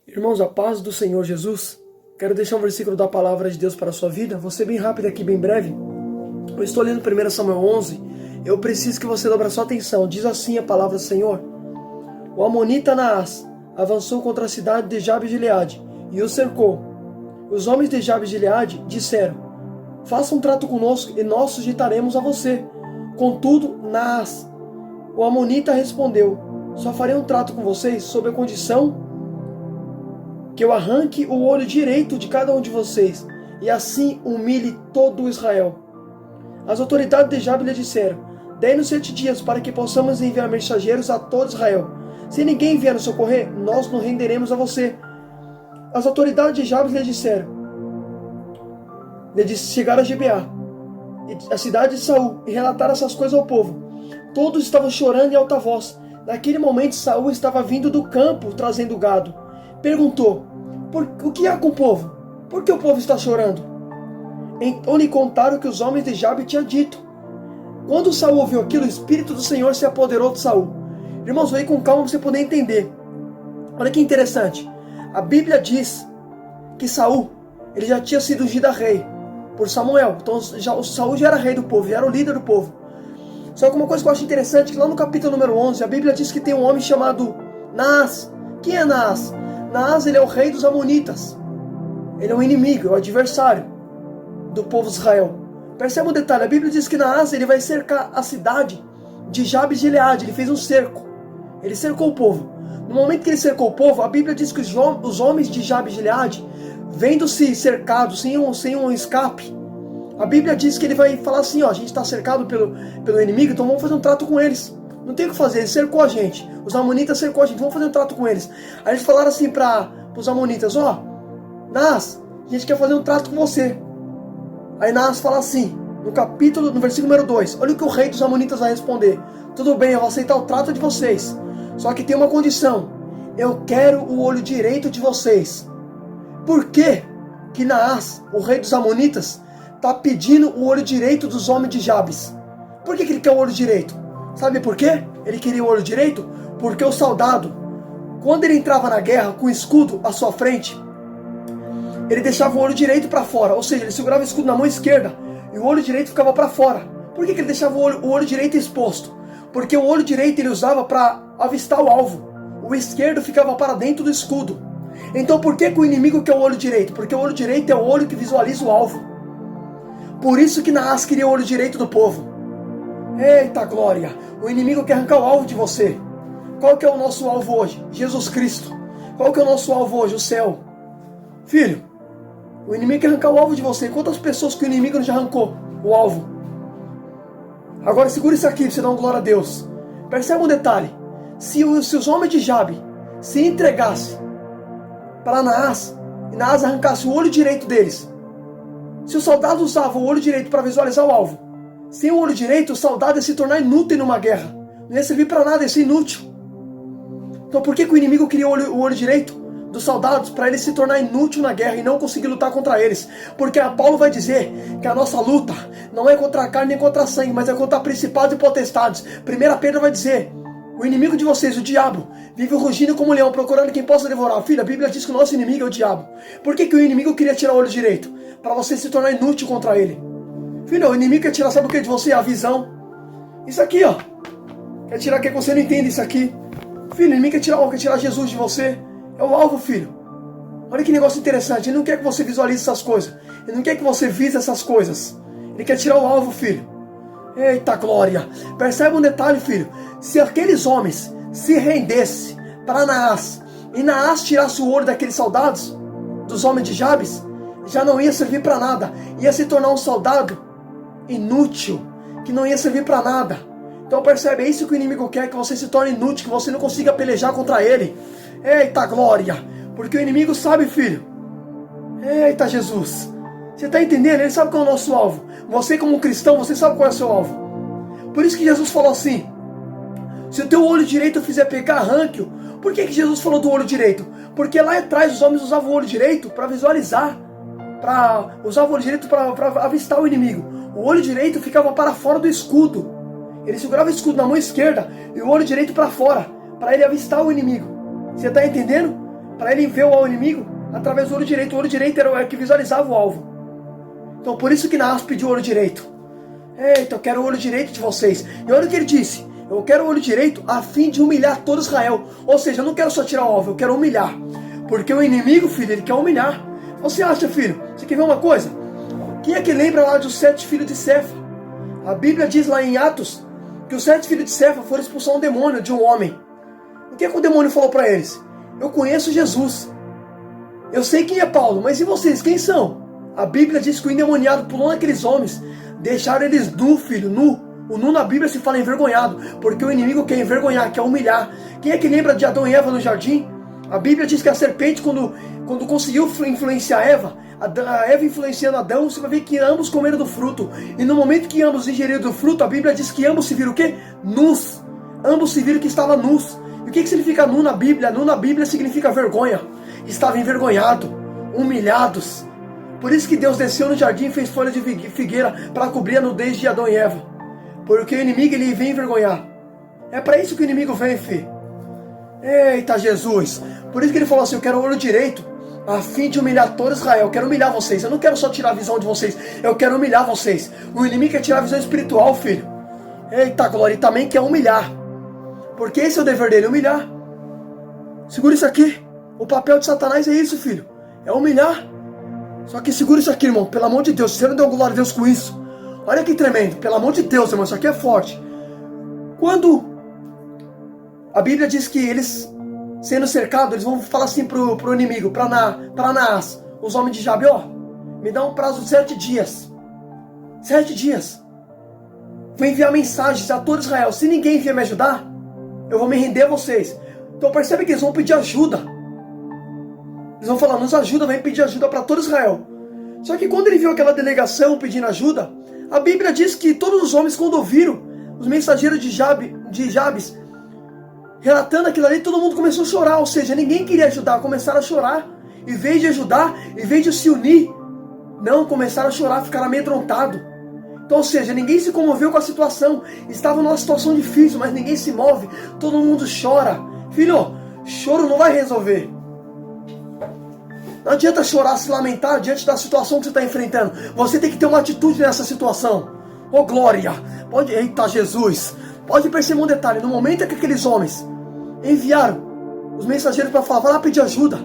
Irmãos, a paz do Senhor Jesus. Quero deixar um versículo da palavra de Deus para a sua vida. Vou ser bem rápido aqui, bem breve. Eu estou lendo 1 Samuel 11. Eu preciso que você dobre a sua atenção. Diz assim a palavra do Senhor: O amonita Naás avançou contra a cidade de Jabe de Gileade e o cercou. Os homens de Jabe de Gileade disseram: Faça um trato conosco e nós sujeitaremos a você. Contudo, Naás, o amonita, respondeu: Só farei um trato com vocês sob a condição que eu arranque o olho direito de cada um de vocês, e assim humilhe todo o Israel. As autoridades de Jabe lhe disseram: Dê-nos 7 dias para que possamos enviar mensageiros a todo Israel. Se ninguém vier nos socorrer, nós nos renderemos a você. As autoridades de Jabe lhe disseram: chegaram a Gibeá, a cidade de Saul, e relataram essas coisas ao povo. Todos estavam chorando em alta voz. Naquele momento, Saul estava vindo do campo, trazendo gado. Perguntou: o que há com o povo? Por que o povo está chorando? Então lhe contaram o que os homens de Jabe tinham dito. Quando Saul ouviu aquilo, o Espírito do Senhor se apoderou de Saul. Irmãos, vem com calma para você poder entender. Olha que interessante. A Bíblia diz que Saul, ele já tinha sido ungido a rei por Samuel. Então Saul já era rei do povo, já era o líder do povo. Só que uma coisa que eu acho interessante, que lá no capítulo número 11, a Bíblia diz que tem um homem chamado Naás. Quem é Naás? Naás, ele é o rei dos amonitas. Ele é o inimigo, é o adversário do povo de Israel. Perceba um detalhe, a Bíblia diz que Naás, ele vai cercar a cidade de Jabe de Gileade. Ele fez um cerco. Ele cercou o povo. No momento que ele cercou o povo, a Bíblia diz que os homens de Jabe de Gileade, vendo-se cercados, sem um escape, a Bíblia diz que ele vai falar assim: a gente está cercado pelo inimigo, então vamos fazer um trato com eles. Não tem o que fazer, ele cercou a gente. Os amonitas cercou a gente, vamos fazer um trato com eles. Aí eles falaram assim para os amonitas: Naás, a gente quer fazer um trato com você. Aí Naás fala assim, no versículo número 2, olha o que o rei dos amonitas vai responder: Tudo bem, eu vou aceitar o trato de vocês, só que tem uma condição: eu quero o olho direito de vocês. Por que que Naás, o rei dos amonitas, está pedindo o olho direito dos homens de Jabes? Por que ele quer o olho direito? Sabe por quê? Ele queria o olho direito? Porque o soldado, quando ele entrava na guerra com o escudo à sua frente, ele deixava o olho direito para fora. Ou seja, ele segurava o escudo na mão esquerda e o olho direito ficava para fora. Por que ele deixava o olho direito exposto? Porque o olho direito ele usava para avistar o alvo. O esquerdo ficava para dentro do escudo. Então por que o inimigo quer o olho direito? Porque o olho direito é o olho que visualiza o alvo. Por isso que Naás queria o olho direito do povo. Eita glória! O inimigo quer arrancar o alvo de você. Qual que é o nosso alvo hoje? Jesus Cristo. Qual que é o nosso alvo hoje? O céu. Filho, o inimigo quer arrancar o alvo de você. Quantas pessoas que o inimigo já arrancou o alvo? Agora segura isso aqui, pra você dar uma glória a Deus. Perceba um detalhe. Se os homens de Jabe se entregassem para Naás, e Naás arrancasse o olho direito deles, se os soldados usavam o olho direito para visualizar o alvo, sem o olho direito, o soldado ia se tornar inútil numa guerra. Não ia servir para nada, ia ser inútil. Então por que o inimigo queria o olho direito dos soldados? Para ele se tornar inútil na guerra e não conseguir lutar contra eles. Porque Paulo vai dizer que a nossa luta não é contra a carne nem contra a sangue, mas é contra principados e potestades. 1 Pedro vai dizer: o inimigo de vocês, o diabo, vive rugindo como um leão, procurando quem possa devorar. Filho, a Bíblia diz que o nosso inimigo é o diabo. Por que o inimigo queria tirar o olho direito? Para você se tornar inútil contra ele. Filho, o inimigo quer tirar, sabe o que de você? A visão. Isso aqui, quer tirar que você não entende isso aqui. Filho, o inimigo quer tirar Jesus de você. É o alvo, filho. Olha que negócio interessante. Ele não quer que você visualize essas coisas. Ele não quer que você vise essas coisas. Ele quer tirar o alvo, filho. Eita glória. Percebe um detalhe, filho. Se aqueles homens se rendessem para Naás, e Naás tirasse o olho daqueles soldados, dos homens de Jabes, já não ia servir para nada. Ia se tornar um soldado inútil, que não ia servir para nada. Então percebe, é isso que o inimigo quer, que você se torne inútil, que você não consiga pelejar contra ele. Eita glória, porque o inimigo sabe, filho. Eita Jesus, você está entendendo? Ele sabe qual é o nosso alvo. Você como cristão, você sabe qual é o seu alvo. Por isso que Jesus falou assim: se o teu olho direito fizer pecar, arranque-o. Por que Jesus falou do olho direito? Porque lá atrás os homens usavam o olho direito para visualizar, usavam o olho direito para avistar o inimigo. O olho direito ficava para fora do escudo. Ele segurava o escudo na mão esquerda e o olho direito para fora, para ele avistar o inimigo. Você está entendendo? para ele ver o inimigo através do olho direito. O olho direito era o que visualizava o alvo. Então por isso que Naas pediu o olho direito. Eita, eu quero o olho direito de vocês. E olha o que ele disse: eu quero o olho direito a fim de humilhar todo Israel. Ou seja, eu não quero só tirar o alvo, eu quero humilhar. Porque o inimigo, filho, ele quer humilhar. Você acha, filho? Você quer ver uma coisa? Quem é que lembra lá dos 7 filhos de Cefa? A Bíblia diz lá em Atos que os 7 filhos de Cefa foram expulsar um demônio de um homem. O que é que o demônio falou para eles? Eu conheço Jesus. Eu sei quem é Paulo, mas e vocês, quem são? A Bíblia diz que o endemoniado pulou naqueles homens, deixaram eles nu, filho, nu. O nu na Bíblia se fala envergonhado, porque o inimigo quer envergonhar, quer humilhar. Quem é que lembra de Adão e Eva no jardim? A Bíblia diz que a serpente, quando conseguiu influenciar Eva, a Eva influenciando Adão, você vai ver que ambos comeram do fruto. E no momento que ambos ingeriram do fruto, a Bíblia diz que ambos se viram o quê? Nus. Ambos se viram que estavam nus. E o que significa nu na Bíblia? Nu na Bíblia significa vergonha. Estavam envergonhados, humilhados. Por isso que Deus desceu no jardim e fez folha de figueira para cobrir a nudez de Adão e Eva. Porque o inimigo, ele vem envergonhar. É para isso que o inimigo vem, filho. Eita Jesus. Por isso que ele falou assim: eu quero o olho direito a fim de humilhar todo Israel. Eu quero humilhar vocês. Eu não quero só tirar a visão de vocês, eu quero humilhar vocês. O inimigo quer tirar a visão espiritual, filho. Eita glória. E também quer humilhar. Porque esse é o dever dele, humilhar. Segura isso aqui. O papel de Satanás é isso, filho. É humilhar. Só que segura isso aqui, irmão. Pelo amor de Deus. Se você não deu glória a Deus com isso, olha que tremendo. Pelo amor de Deus, irmão. Isso aqui é forte. Quando a Bíblia diz que eles, sendo cercados, eles vão falar assim pro inimigo, para Naas, os homens de Jabe: ó, me dá um prazo de 7 dias. 7 dias. Vou enviar mensagens a todo Israel. Se ninguém vier me ajudar, eu vou me render a vocês. Então percebe que eles vão pedir ajuda. Eles vão falar: nos ajuda, vem pedir ajuda para todo Israel. Só que quando ele viu aquela delegação pedindo ajuda, a Bíblia diz que todos os homens, quando ouviram os mensageiros de Jabes relatando aquilo ali, todo mundo começou a chorar. Ou seja, ninguém queria ajudar, começaram a chorar. Em vez de ajudar, em vez de se unir, não, começaram a chorar, ficaram amedrontados. Então, ou seja, ninguém se comoveu com a situação. Estavam numa situação difícil, mas ninguém se move. Todo mundo chora. Filho, choro não vai resolver. Não adianta chorar, se lamentar diante da situação que você está enfrentando. Você tem que ter uma atitude nessa situação. Ô glória! Eita Jesus! Pode perceber um detalhe. No momento em que aqueles homens enviaram os mensageiros para falar: vai lá pedir ajuda,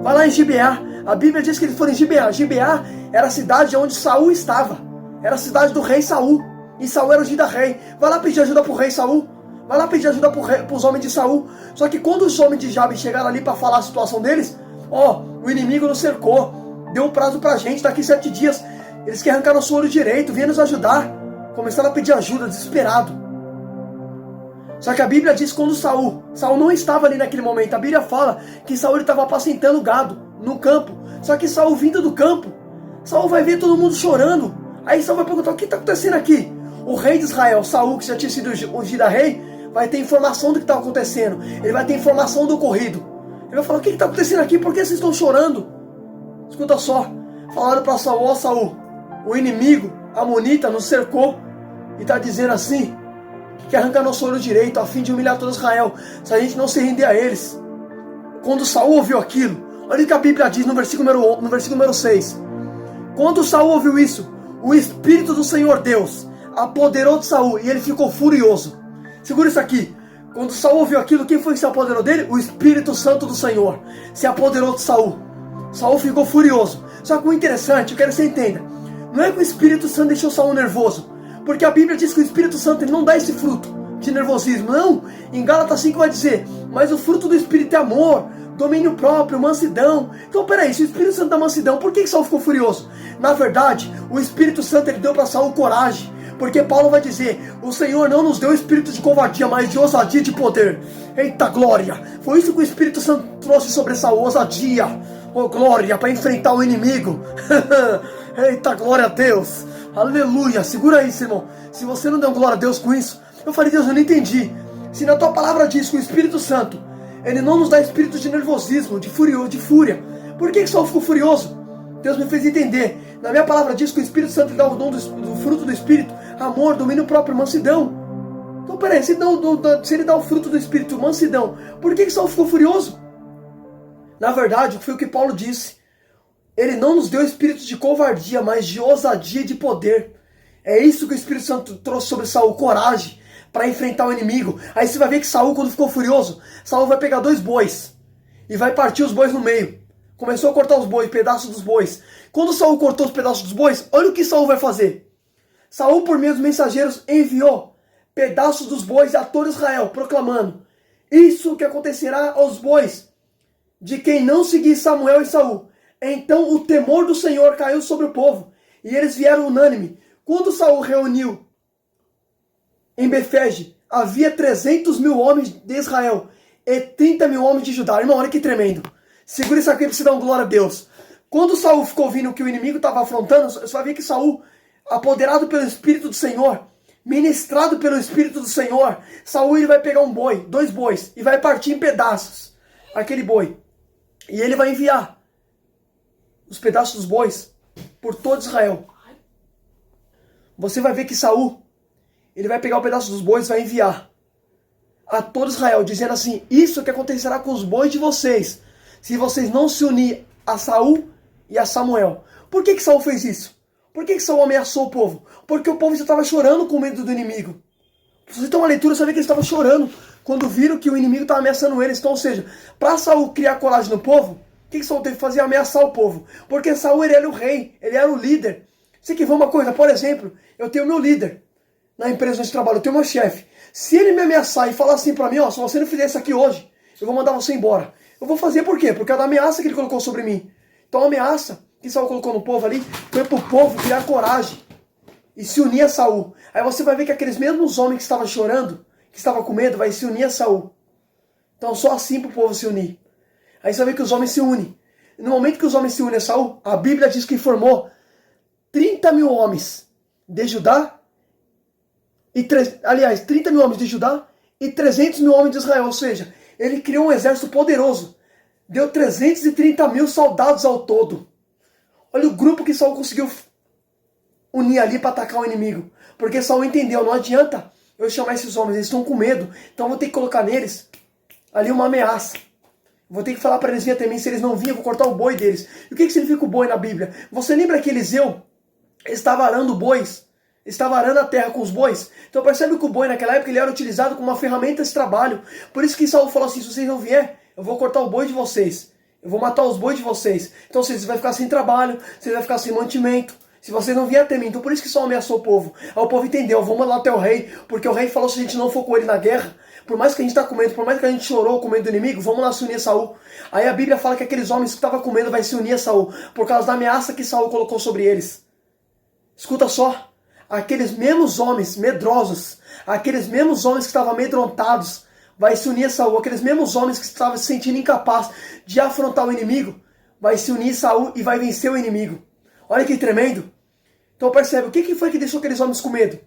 vai lá em Gibeá. A Bíblia diz que eles foram em Gibeá. Gibeá era a cidade onde Saul estava. Era a cidade do rei Saul. E Saul era o ungido rei. Vai lá pedir ajuda para o rei Saul. Vai lá pedir ajuda para os homens de Saul. Só que quando os homens de Jabe chegaram ali para falar a situação deles, o inimigo nos cercou. Deu um prazo pra gente, daqui 7 dias. Eles querem arrancar nosso olho direito, vinha nos ajudar. Começaram a pedir ajuda, desesperado. Só que a Bíblia diz que quando Saul não estava ali naquele momento. A Bíblia fala que Saul estava apacentando gado no campo. Só que Saul, vindo do campo, Saul vai ver todo mundo chorando. Aí Saul vai perguntar: o que está acontecendo aqui? O rei de Israel, Saul, que já tinha sido ungido a rei, vai ter informação do que está acontecendo. Ele vai ter informação do ocorrido. Ele vai falar: o que está acontecendo aqui? Por que vocês estão chorando? Escuta só. Falaram para Saul: ó Saul, o inimigo amonita nos cercou e está dizendo assim, que arranca nosso olho direito a fim de humilhar todo Israel, se a gente não se render a eles. Quando Saul ouviu aquilo, olha o que a Bíblia diz no versículo número 6. Quando Saul ouviu isso, o Espírito do Senhor Deus apoderou de Saul e ele ficou furioso. Segura isso aqui. Quando Saul ouviu aquilo, quem foi que se apoderou dele? O Espírito Santo do Senhor se apoderou de Saul. Saul ficou furioso. Só que o interessante, eu quero que você entenda, não é que o Espírito Santo deixou Saul nervoso, porque a Bíblia diz que o Espírito Santo ele não dá esse fruto de nervosismo. Não, em Gálatas 5 vai dizer: mas o fruto do Espírito é amor, domínio próprio, mansidão. Então peraí, se o Espírito Santo dá mansidão, por que Saul ficou furioso? Na verdade, o Espírito Santo ele deu para Saul coragem. Porque Paulo vai dizer: o Senhor não nos deu espírito de covardia, mas de ousadia e de poder. Eita glória! Foi isso que o Espírito Santo trouxe sobre Saul, ousadia, glória, para enfrentar o inimigo. Eita glória a Deus! Aleluia! Segura isso, irmão. Se você não deu glória a Deus com isso, eu falei: Deus, eu não entendi. Se na tua palavra diz que o Espírito Santo ele não nos dá espírito de nervosismo, de fúria, por que Saul ficou furioso? Deus me fez entender. Na minha palavra diz que o Espírito Santo dá o dom do fruto do Espírito: amor, domínio próprio, mansidão. Então peraí, se ele dá o fruto do Espírito, mansidão, por que Saul ficou furioso? Na verdade, foi o que Paulo disse. Ele não nos deu espírito de covardia, mas de ousadia e de poder. É isso que o Espírito Santo trouxe sobre Saul, coragem para enfrentar o inimigo. Aí você vai ver que Saul, quando ficou furioso, Saul vai pegar 2 bois e vai partir os bois no meio. Começou a cortar os bois, pedaços dos bois. Quando Saul cortou os pedaços dos bois, olha o que Saul vai fazer. Saul, por meio dos mensageiros, enviou pedaços dos bois a todo Israel, proclamando: isso que acontecerá aos bois de quem não seguir Samuel e Saul. Então o temor do Senhor caiu sobre o povo, e eles vieram unânime. Quando Saul reuniu em Befege, havia 300.000 homens de Israel e 30.000 homens de Judá. Irmão, olha que tremendo. Segura isso aqui para você dar uma glória a Deus. Quando Saul ficou ouvindo que o inimigo estava afrontando, você vai ver que Saul, apoderado pelo Espírito do Senhor, ministrado pelo Espírito do Senhor, Saul ele vai pegar um boi, 2 bois, e vai partir em pedaços aquele boi. E ele vai enviar os pedaços dos bois por todo Israel. Você vai ver que Saul, ele vai pegar o pedaço dos bois e vai enviar a todo Israel, dizendo assim: isso que acontecerá com os bois de vocês, se vocês não se unirem a Saul e a Samuel. Por que Saul fez isso? Por que Saul ameaçou o povo? Porque o povo já estava chorando com medo do inimigo. Se você tem uma leitura, você vê que eles estavam chorando quando viram que o inimigo estava ameaçando eles. Então, ou seja, para Saul criar coragem no povo, o que Saul teve que fazer? Ameaçar o povo. Porque Saul ele era o rei, ele era o líder. Você quer ver uma coisa? Por exemplo, eu tenho meu líder na empresa onde trabalho, eu tenho meu chefe. Se ele me ameaçar e falar assim para mim: ó, se você não fizer isso aqui hoje, eu vou mandar você embora. Eu vou fazer por quê? Por causa da ameaça que ele colocou sobre mim. Então a ameaça que Saul colocou no povo ali foi para o povo criar coragem e se unir a Saul. Aí você vai ver que aqueles mesmos homens que estavam chorando, que estavam com medo, vai se unir a Saul. Então só assim para o povo se unir. Aí você vai ver que os homens se unem. E no momento que os homens se unem a Saul, a Bíblia diz que formou 30.000 homens de Judá, 30.000 homens de Judá e 300.000 homens de Israel. Ou seja, ele criou um exército poderoso. Deu 330.000 soldados ao todo. Olha o grupo que Saul conseguiu unir ali para atacar o inimigo. Porque Saul entendeu: não adianta eu chamar esses homens, eles estão com medo. Então eu vou ter que colocar neles ali uma ameaça. Vou ter que falar para eles virem até mim. Se eles não virem, eu vou cortar o boi deles. E o que significa o boi na Bíblia? Você lembra que Eliseu estava arando bois? Estava arando a terra com os bois? Então percebe que o boi naquela época ele era utilizado como uma ferramenta de trabalho. Por isso que Saul falou assim: se vocês não vierem, eu vou cortar o boi de vocês. Eu vou matar os bois de vocês. Então vocês vão ficar sem trabalho, vocês vão ficar sem mantimento. Se vocês não vierem até mim. Então por isso que Saul ameaçou o povo. Aí o povo entendeu: vamos lá até o rei. Porque o rei falou: se a gente não for com ele na guerra, por mais que a gente está com medo, por mais que a gente chorou com medo do inimigo, vamos lá se unir a Saul. Aí a Bíblia fala que aqueles homens que estavam com medo vai se unir a Saul, por causa da ameaça que Saul colocou sobre eles. Escuta só, aqueles mesmos homens medrosos, aqueles mesmos homens que estavam amedrontados, vai se unir a Saul. Aqueles mesmos homens que estavam se sentindo incapazes de afrontar o inimigo, vai se unir a Saul e vai vencer o inimigo. Olha que tremendo. Então percebe, o que foi que deixou aqueles homens com medo?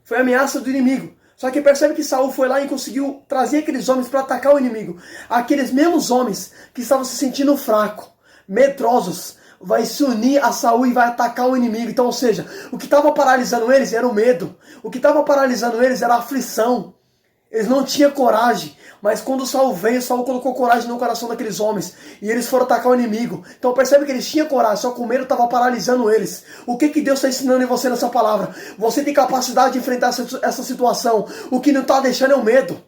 Foi a ameaça do inimigo. Só que percebe que Saul foi lá e conseguiu trazer aqueles homens para atacar o inimigo. Aqueles mesmos homens que estavam se sentindo fracos, medrosos, vai se unir a Saul e vai atacar o inimigo. Então, ou seja, o que estava paralisando eles era o medo. O que estava paralisando eles era a aflição. Eles não tinham coragem. Mas quando Saul veio, Saul colocou coragem no coração daqueles homens. E eles foram atacar o inimigo. Então percebe que eles tinham coragem, só que o medo estava paralisando eles. O que Deus está ensinando em você nessa palavra? Você tem capacidade de enfrentar essa situação. O que não está deixando é o medo.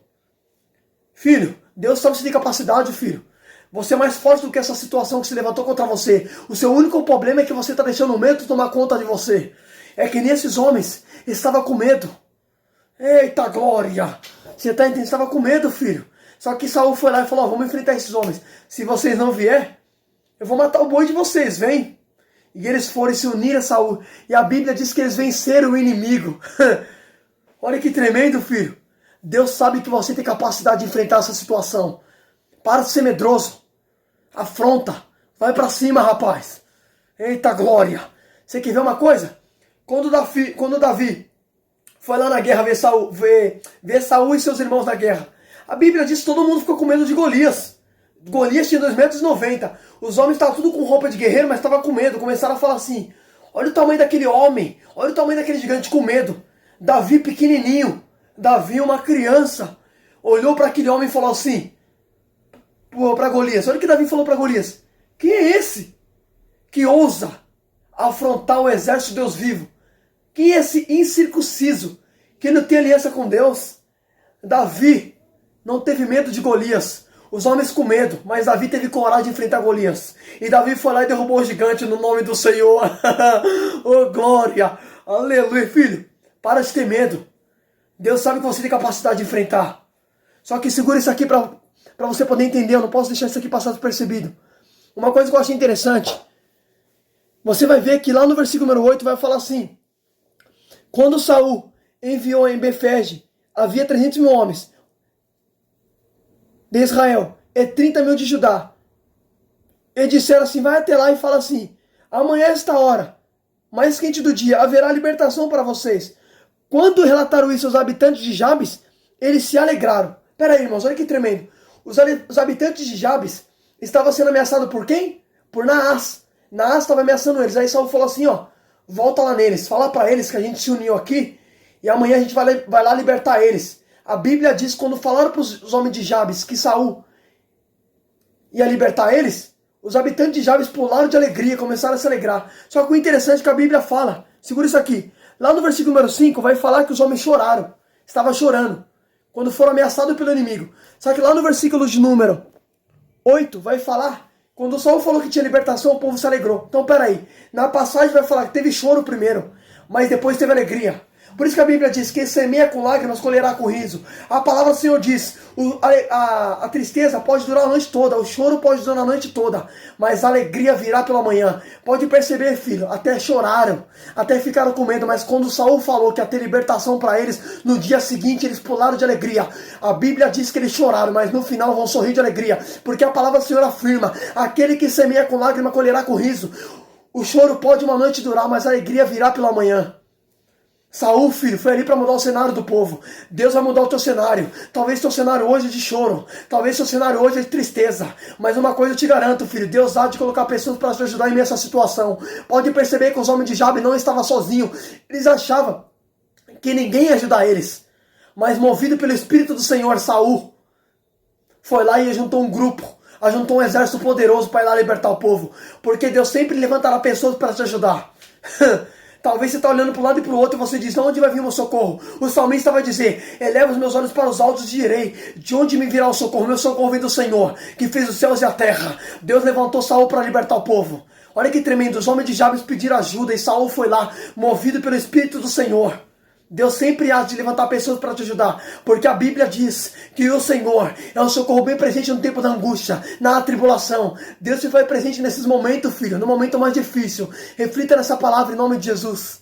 Filho, Deus sabe que você tem capacidade, filho. Você é mais forte do que essa situação que se levantou contra você. O seu único problema é que você está deixando o medo tomar conta de você. É que nesses homens estavam com medo. Eita glória! Você está entendendo? Estava com medo, filho. Só que Saul foi lá e falou: vamos enfrentar esses homens. Se vocês não vier, eu vou matar o boi de vocês, vem. E eles foram se unir a Saul. E a Bíblia diz que eles venceram o inimigo. Olha que tremendo, filho. Deus sabe que você tem capacidade de enfrentar essa situação. Para de ser medroso. Afronta. Vai para cima, rapaz. Eita glória. Você quer ver uma coisa? Quando Davi foi lá na guerra ver Saul e seus irmãos na guerra, a Bíblia diz que todo mundo ficou com medo de Golias. Golias tinha 2,90 metros. Os homens estavam tudo com roupa de guerreiro, mas estavam com medo. Começaram a falar assim: olha o tamanho daquele homem. Olha o tamanho daquele gigante com medo. Davi pequenininho. Davi uma criança. Olhou para aquele homem e falou assim: para Golias. Olha o que Davi falou para Golias. Quem é esse que ousa afrontar o exército de Deus vivo? Quem é esse incircunciso que não tem aliança com Deus? Davi não teve medo de Golias. Os homens com medo, mas Davi teve coragem de enfrentar Golias. E Davi foi lá e derrubou o gigante no nome do Senhor. Oh, glória! Aleluia, filho. Para de ter medo. Deus sabe que você tem capacidade de enfrentar. Só que segura isso aqui para você poder entender. Eu não posso deixar isso aqui passar despercebido. Uma coisa que eu achei interessante. Você vai ver que lá no versículo número 8 vai falar assim. Quando Saul enviou em Befege, havia 300 mil homens de Israel e 30 mil de Judá. E disseram assim, vai até lá e fala assim, amanhã esta hora, mais quente do dia, haverá libertação para vocês. Quando relataram isso aos habitantes de Jabes, eles se alegraram. Pera aí, irmãos, olha que tremendo. Os habitantes de Jabes estavam sendo ameaçados por quem? Por Naás. Naás estava ameaçando eles. Aí Saul falou assim, ó, volta lá neles, fala para eles que a gente se uniu aqui e amanhã a gente vai lá libertar eles. A Bíblia diz que quando falaram para os homens de Jabes que Saul ia libertar eles, os habitantes de Jabes pularam de alegria, começaram a se alegrar. Só que o interessante é que a Bíblia fala, segura isso aqui, lá no versículo número 5 vai falar que os homens choraram, estavam chorando, quando foram ameaçados pelo inimigo. Só que lá no versículo de número 8 vai falar, quando Saul falou que tinha libertação, o povo se alegrou. Então peraí, na passagem vai falar que teve choro primeiro, mas depois teve alegria. Por isso que a Bíblia diz que quem semeia com lágrimas colherá com riso. A palavra do Senhor diz, a tristeza pode durar a noite toda, o choro pode durar a noite toda, mas a alegria virá pela manhã. Pode perceber, filho, até choraram, até ficaram com medo, mas quando Saul falou que ia ter libertação para eles, no dia seguinte eles pularam de alegria. A Bíblia diz que eles choraram, mas no final vão sorrir de alegria, porque a palavra do Senhor afirma, aquele que semeia com lágrima colherá com riso. O choro pode uma noite durar, mas a alegria virá pela manhã. Saul, filho, foi ali para mudar o cenário do povo. Deus vai mudar o teu cenário. Talvez teu cenário hoje é de choro. Talvez teu cenário hoje é de tristeza. Mas uma coisa eu te garanto, filho. Deus há de colocar pessoas para te ajudar em meio a essa situação. Pode perceber que os homens de Jabes não estavam sozinhos. Eles achavam que ninguém ia ajudar eles. Mas movido pelo Espírito do Senhor, Saul foi lá e juntou um grupo. Ajuntou um exército poderoso para ir lá libertar o povo. Porque Deus sempre levantará pessoas para te ajudar. Talvez você está olhando para um lado e para o outro e você diz, de onde vai vir o meu socorro? O salmista vai dizer, eleva os meus olhos para os altos e direi, de onde me virá o socorro? Meu socorro vem do Senhor, que fez os céus e a terra. Deus levantou Saul para libertar o povo. Olha que tremendo, os homens de Jabes pediram ajuda e Saul foi lá, movido pelo Espírito do Senhor. Deus sempre há de levantar pessoas para te ajudar, porque a Bíblia diz que o Senhor é um socorro bem presente no tempo da angústia, na tribulação. Deus se faz presente nesses momentos, filho, no momento mais difícil. Reflita nessa palavra em nome de Jesus.